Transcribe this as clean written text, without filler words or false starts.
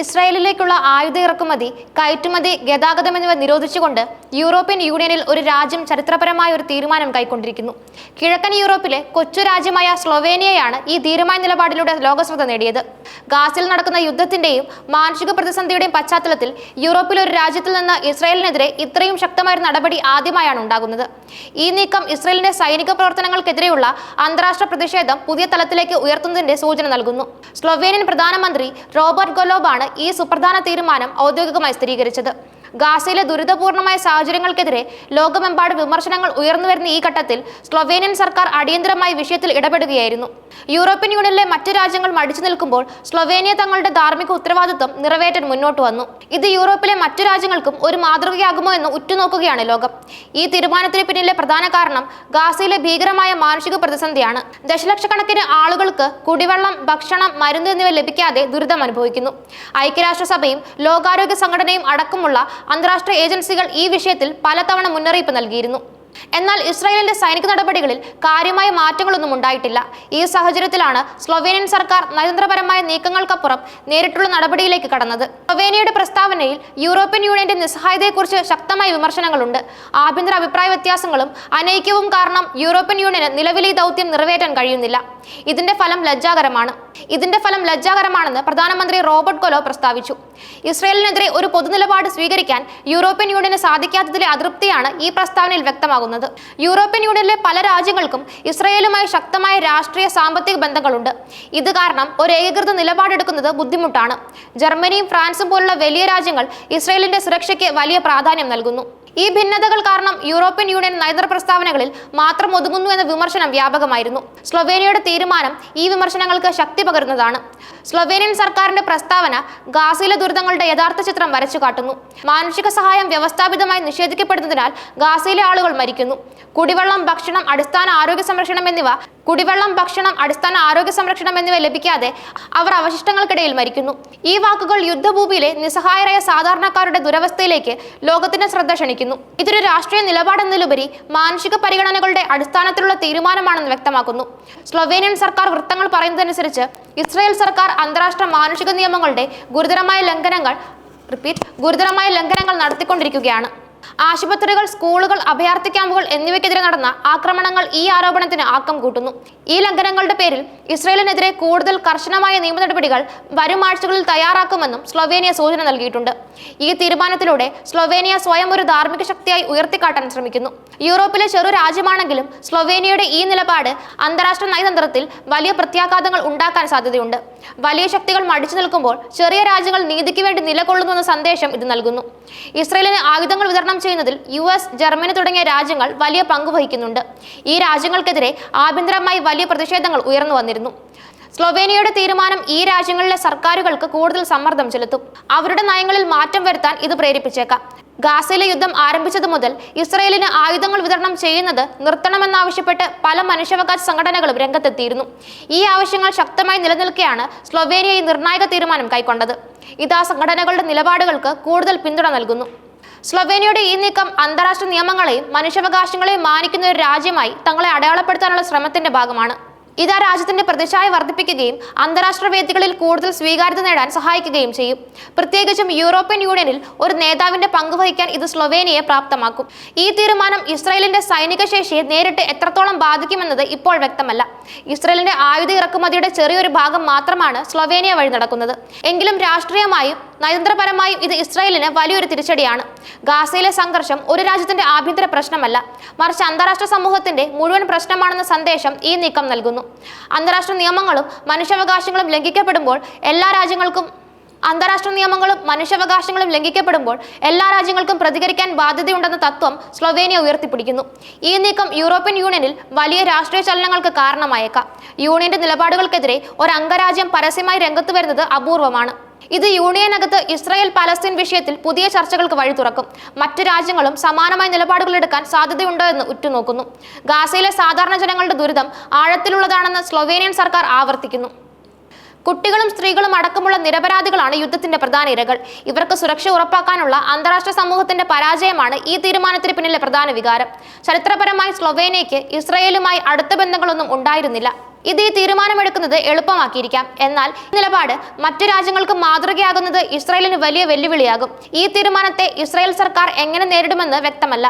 ഇസ്രായേലിലേക്കുള്ള ആയുധ ഇറക്കുമതി, കയറ്റുമതി, ഗതാഗതം എന്നിവ നിരോധിച്ചുകൊണ്ട് യൂറോപ്യൻ യൂണിയനിൽ ഒരു രാജ്യം ചരിത്രപരമായ ഒരു തീരുമാനം കൈക്കൊണ്ടിരിക്കുന്നു. കിഴക്കൻ യൂറോപ്പിലെ കൊച്ചു രാജ്യമായ സ്ലൊവേനിയയാണ് ഈ ധീരമായ നിലപാടിലൂടെ ലോകശ്രദ്ധ നേടിയത്. ഗാസയിൽ നടക്കുന്ന യുദ്ധത്തിന്റെയും മാനുഷിക പ്രതിസന്ധിയുടെയും പശ്ചാത്തലത്തിൽ യൂറോപ്പിലെ ഒരു രാജ്യത്തിൽ നിന്ന് ഇസ്രായേലിനെതിരെ ഇത്രയും ശക്തമായ ഒരു നടപടി ആദ്യമായാണ് ഉണ്ടാകുന്നത്. ഈ നീക്കം ഇസ്രായേലിന്റെ സൈനിക പ്രവർത്തനങ്ങൾക്കെതിരെയുള്ള അന്താരാഷ്ട്ര പ്രതിഷേധം പുതിയ തലത്തിലേക്ക് ഉയർത്തുന്നതിന്റെ സൂചന നൽകുന്നു. സ്ലൊവേനിയൻ പ്രധാനമന്ത്രി റോബർട്ട് ഗൊലോബാണ് ഈ സുപ്രധാന തീരുമാനം ഔദ്യോഗികമായി സ്ഥിരീകരിച്ചത്. ഗാസയിലെ ദുരിതപൂർണമായ സാഹചര്യങ്ങൾക്കെതിരെ ലോകമെമ്പാടും വിമർശനങ്ങൾ ഉയർന്നുവരുന്ന ഈ ഘട്ടത്തിൽ സ്ലൊവേനിയൻ സർക്കാർ അടിയന്തരമായി വിഷയത്തിൽ ഇടപെടുകയായിരുന്നു. യൂറോപ്യൻ യൂണിയനിലെ മറ്റു രാജ്യങ്ങൾ മടിച്ചു നിൽക്കുമ്പോൾ സ്ലൊവേനിയ തങ്ങളുടെ ധാർമ്മിക ഉത്തരവാദിത്വം നിറവേറ്റാൻ മുന്നോട്ട് വന്നു. ഇത് യൂറോപ്പിലെ മറ്റു രാജ്യങ്ങൾക്കും ഒരു മാതൃകയാകുമോ എന്ന് ഉറ്റുനോക്കുകയാണ് ലോകം. ഈ തീരുമാനത്തിന് പിന്നിലെ പ്രധാന കാരണം ഗാസയിലെ ഭീകരമായ മാനുഷിക പ്രതിസന്ധിയാണ്. ദശലക്ഷക്കണക്കിന് ആളുകൾക്ക് കുടിവെള്ളം, ഭക്ഷണം, മരുന്ന് എന്നിവ ലഭിക്കാതെ ദുരിതം അനുഭവിക്കുന്നു. ഐക്യരാഷ്ട്രസഭയും ലോകാരോഗ്യ സംഘടനയും അടക്കമുള്ള അന്താരാഷ്ട്ര ഏജൻസികൾ ഈ വിഷയത്തിൽ പലതവണ മുന്നറിയിപ്പ് നൽകിയിരുന്നു. എന്നാൽ ഇസ്രായേലിന്റെ സൈനിക നടപടികളിൽ കാര്യമായ മാറ്റങ്ങളൊന്നും ഉണ്ടായിട്ടില്ല. ഈ സാഹചര്യത്തിലാണ് സ്ലൊവേനിയൻ സർക്കാർ നയതന്ത്രപരമായ നീക്കങ്ങൾക്കപ്പുറം നേരിട്ടുള്ള നടപടിയിലേക്ക് കടന്നത്. സ്ലൊവേനിയയുടെ പ്രസ്താവനയിൽ യൂറോപ്യൻ യൂണിയന്റെ നിസ്സഹായതയെക്കുറിച്ച് ശക്തമായ വിമർശനങ്ങളുണ്ട്. ആഭ്യന്തര അഭിപ്രായ വ്യത്യാസങ്ങളും അനൈക്യവും കാരണം യൂറോപ്യൻ യൂണിയന് നിലവിലെ ഈ ദൗത്യം നിറവേറ്റാൻ കഴിയുന്നില്ല. ഇതിന്റെ ഫലം ലജ്ജാകരമാണെന്ന് പ്രധാനമന്ത്രി റോബർട്ട് ഗൊലോബ് പ്രസ്താവിച്ചു. ഇസ്രായേലിനെതിരെ ഒരു പൊതുനിലപാട് സ്വീകരിക്കാൻ യൂറോപ്യൻ യൂണിയന് സാധിക്കാത്തതിലെ അതൃപ്തിയാണ് ഈ പ്രസ്താവനയിൽ വ്യക്തമാകുന്നത്. യൂറോപ്യൻ യൂണിയനിലെ പല രാജ്യങ്ങൾക്കും ഇസ്രായേലുമായി ശക്തമായ രാഷ്ട്രീയ, സാമ്പത്തിക ബന്ധങ്ങളുണ്ട്. ഇത് കാരണം ഒരു ഏകീകൃത നിലപാടെടുക്കുന്നത് ബുദ്ധിമുട്ടാണ്. ജർമ്മനിയും ഫ്രാൻസും പോലുള്ള വലിയ രാജ്യങ്ങൾ ഇസ്രായേലിന്റെ സുരക്ഷയ്ക്ക് വലിയ പ്രാധാന്യം നൽകുന്നു. ഈ ഭിന്നതകൾ കാരണം യൂറോപ്യൻ യൂണിയൻ നയതന്ത്ര പ്രസ്താവനകളിൽ മാത്രം ഒതുങ്ങുന്നു എന്ന വിമർശനം വ്യാപകമായിരുന്നു. സ്ലൊവേനിയയുടെ തീരുമാനം ഈ വിമർശനങ്ങൾക്ക് ശക്തി പകരുന്നതാണ്. സ്ലൊവേനിയൻ സർക്കാരിന്റെ പ്രസ്താവന ഗാസയിലെ ദുരിതങ്ങളുടെ യഥാർത്ഥ ചിത്രം വരച്ചു കാട്ടുന്നു. മാനുഷിക സഹായം വ്യവസ്ഥാപിതമായി നിഷേധിക്കപ്പെടുന്നതിനാൽ ഗാസയിലെ ആളുകൾ മരിക്കുന്നു. കുടിവെള്ളം, ഭക്ഷണം, അടിസ്ഥാന ആരോഗ്യ സംരക്ഷണം എന്നിവ ലഭിക്കാതെ അവർ അവശിഷ്ടങ്ങൾക്കിടയിൽ മരിക്കുന്നു. ഈ വാക്കുകൾ യുദ്ധഭൂമിയിലെ നിസ്സഹായരായ സാധാരണക്കാരുടെ ദുരവസ്ഥയിലേക്ക് ലോകത്തിന്റെ ശ്രദ്ധ ക്ഷണിക്കുന്നു. ഇതൊരു രാഷ്ട്രീയ നിലപാടെന്നതിലുപരി മാനുഷിക പരിഗണനകളുടെ അടിസ്ഥാനത്തിലുള്ള തീരുമാനമാണെന്ന് വ്യക്തമാക്കുന്നു. സ്ലൊവേനിയൻ സർക്കാർ വൃത്തങ്ങൾ പറയുന്നതനുസരിച്ച് ഇസ്രായേൽ സർക്കാർ അന്താരാഷ്ട്ര മാനുഷിക നിയമങ്ങളുടെ ഗുരുതരമായ ലംഘനങ്ങൾ നടത്തിക്കൊണ്ടിരിക്കുകയാണ്. ആശുപത്രികൾ, സ്കൂളുകൾ, അഭയാർത്ഥി ക്യാമ്പുകൾ എന്നിവയ്ക്കെതിരെ നടന്ന ആക്രമണങ്ങൾ ഈ ആരോപണത്തിന് ആക്കം കൂട്ടുന്നു. ഈ ലംഘനങ്ങളുടെ പേരിൽ ഇസ്രായേലിനെതിരെ കൂടുതൽ കർശനമായ നിയമ നടപടികൾ വരും ആഴ്ചകളിൽ തയ്യാറാക്കുമെന്നും സ്ലൊവേനിയ സൂചന നൽകിയിട്ടുണ്ട്. ഈ തീരുമാനത്തിലൂടെ സ്ലൊവേനിയ സ്വയം ഒരു ധാർമ്മിക ശക്തിയായി ഉയർത്തിക്കാട്ടാൻ ശ്രമിക്കുന്നു. യൂറോപ്പിലെ ചെറു രാജ്യമാണെങ്കിലും സ്ലൊവേനിയയുടെ ഈ നിലപാട് അന്താരാഷ്ട്ര നയതന്ത്രത്തിൽ വലിയ പ്രത്യാഘാതങ്ങൾ ഉണ്ടാക്കാൻ സാധ്യതയുണ്ട്. വലിയ ശക്തികൾ മടിച്ചു നിൽക്കുമ്പോൾ ചെറിയ രാജ്യങ്ങൾ നീതിക്ക് വേണ്ടി നിലകൊള്ളുന്നുവെന്ന സന്ദേശം ഇത് നൽകുന്നു. ഇസ്രായേലിന് ആയുധങ്ങൾ വിതരണം ചെയ്യുന്നതിൽ US, ജർമ്മനി തുടങ്ങിയ രാജ്യങ്ങൾ വലിയ പങ്ക് വഹിക്കുന്നുണ്ട്. ഈ രാജ്യങ്ങൾക്കെതിരെ ആഭ്യന്തരമായി വലിയ പ്രതിഷേധങ്ങൾ ഉയർന്നു വന്നിരുന്നു. സ്ലൊവേനിയയുടെ തീരുമാനം ഈ രാജ്യങ്ങളിലെ സർക്കാരുകൾക്ക് കൂടുതൽ സമ്മർദ്ദം ചെലുത്തും. അവരുടെ നയങ്ങളിൽ മാറ്റം വരുത്താൻ ഇത് പ്രേരിപ്പിച്ചേക്കാം. ഗാസയിലെ യുദ്ധം ആരംഭിച്ചതു മുതൽ ഇസ്രായേലിന് ആയുധങ്ങൾ വിതരണം ചെയ്യുന്നത് നിർത്തണമെന്നാവശ്യപ്പെട്ട് പല മനുഷ്യാവകാശ സംഘടനകളും രംഗത്തെത്തിയിരുന്നു. ഈ ആവശ്യങ്ങൾ ശക്തമായി നിലനിൽക്കെയാണ് സ്ലൊവേനിയ ഈ നിർണായക തീരുമാനം കൈക്കൊണ്ടത്. ഇത് ആ സംഘടനകളുടെ നിലപാടുകൾക്ക് കൂടുതൽ പിന്തുണ നൽകുന്നു. സ്ലൊവേനിയയുടെ ഈ നീക്കം അന്താരാഷ്ട്ര നിയമങ്ങളെയും മനുഷ്യാവകാശങ്ങളെയും മാനിക്കുന്ന ഒരു രാജ്യമായി തങ്ങളെ അടയാളപ്പെടുത്താനുള്ള ശ്രമത്തിന്റെ ഭാഗമാണ്. ഇത് ആ രാജ്യത്തിന്റെ പ്രതിച്ഛായ വർദ്ധിപ്പിക്കുകയും അന്താരാഷ്ട്ര വേദികളിൽ കൂടുതൽ സ്വീകാര്യത നേടാൻ സഹായിക്കുകയും ചെയ്യും. പ്രത്യേകിച്ചും യൂറോപ്യൻ യൂണിയനിൽ ഒരു നേതാവിന്റെ പങ്ക് വഹിക്കാൻ ഇത് സ്ലൊവേനിയയെ പ്രാപ്തമാക്കും. ഈ തീരുമാനം ഇസ്രായേലിന്റെ സൈനിക ശേഷിയെ നേരിട്ട് എത്രത്തോളം ബാധിക്കുമെന്നത് ഇപ്പോൾ വ്യക്തമല്ല. ഇസ്രായേലിന്റെ ആയുധ ഇറക്കുമതിയുടെ ചെറിയൊരു ഭാഗം മാത്രമാണ് സ്ലൊവേനിയ വഴി നടക്കുന്നത്. എങ്കിലും രാഷ്ട്രീയമായും നയതന്ത്രപരമായും ഇത് ഇസ്രായേലിന് വലിയൊരു തിരിച്ചടിയാണ്. ഗാസയിലെ സംഘർഷം ഒരു രാജ്യത്തിന്റെ ആഭ്യന്തര പ്രശ്നമല്ല, മറിച്ച് അന്താരാഷ്ട്ര സമൂഹത്തിന്റെ മുഴുവൻ പ്രശ്നമാണെന്ന സന്ദേശം ഈ നീക്കം നൽകുന്നു. അന്താരാഷ്ട്ര നിയമങ്ങളും മനുഷ്യാവകാശങ്ങളും ലംഘിക്കപ്പെടുമ്പോൾ എല്ലാ രാജ്യങ്ങൾക്കും പ്രതികരിക്കാൻ ബാധ്യതയുണ്ടെന്ന തത്വം സ്ലൊവേനിയ ഉയർത്തിപ്പിടിക്കുന്നു. ഈ നീക്കം യൂറോപ്യൻ യൂണിയനിൽ വലിയ രാഷ്ട്രീയ ചലനങ്ങൾക്ക് കാരണമായേക്കാം. യൂണിയന്റെ നിലപാടുകൾക്കെതിരെ ഒരു അംഗരാജ്യം പരസ്യമായി രംഗത്ത് വരുന്നത് അപൂർവമാണ്. ഇത് യൂണിയനകത്ത് ഇസ്രായേൽ പലസ്തീൻ വിഷയത്തിൽ പുതിയ ചർച്ചകൾക്ക് വഴി തുറക്കും. മറ്റു രാജ്യങ്ങളും സമാനമായ നിലപാടുകൾ എടുക്കാൻ സാധ്യതയുണ്ടോ എന്ന് ഉറ്റുനോക്കുന്നു. ഗാസയിലെ സാധാരണ ജനങ്ങളുടെ ദുരിതം ആഴത്തിലുള്ളതാണെന്ന് സ്ലൊവേനിയൻ സർക്കാർ ആവർത്തിക്കുന്നു. കുട്ടികളും സ്ത്രീകളും അടക്കമുള്ള നിരപരാധികളാണ് യുദ്ധത്തിന്റെ പ്രധാന ഇരകൾ. ഇവർക്ക് സുരക്ഷ ഉറപ്പാക്കാനുള്ള അന്താരാഷ്ട്ര സമൂഹത്തിന്റെ പരാജയമാണ് ഈ തീരുമാനത്തിന് പിന്നിലെ പ്രധാന വികാരം. ചരിത്രപരമായി സ്ലൊവേനിയയ്ക്ക് ഇസ്രായേലുമായി അടുത്ത ബന്ധങ്ങളൊന്നും ഉണ്ടായിരുന്നില്ല. ഇത് ഈ തീരുമാനമെടുക്കുന്നത് എളുപ്പമാക്കിയിരിക്കാം. എന്നാൽ നിലപാട് മറ്റു രാജ്യങ്ങൾക്ക് മാതൃകയാകുന്നത് ഇസ്രായേലിന് വലിയ വെല്ലുവിളിയാകും. ഈ തീരുമാനത്തെ ഇസ്രായേൽ സർക്കാർ എങ്ങനെ നേരിടുമെന്ന് വ്യക്തമല്ല.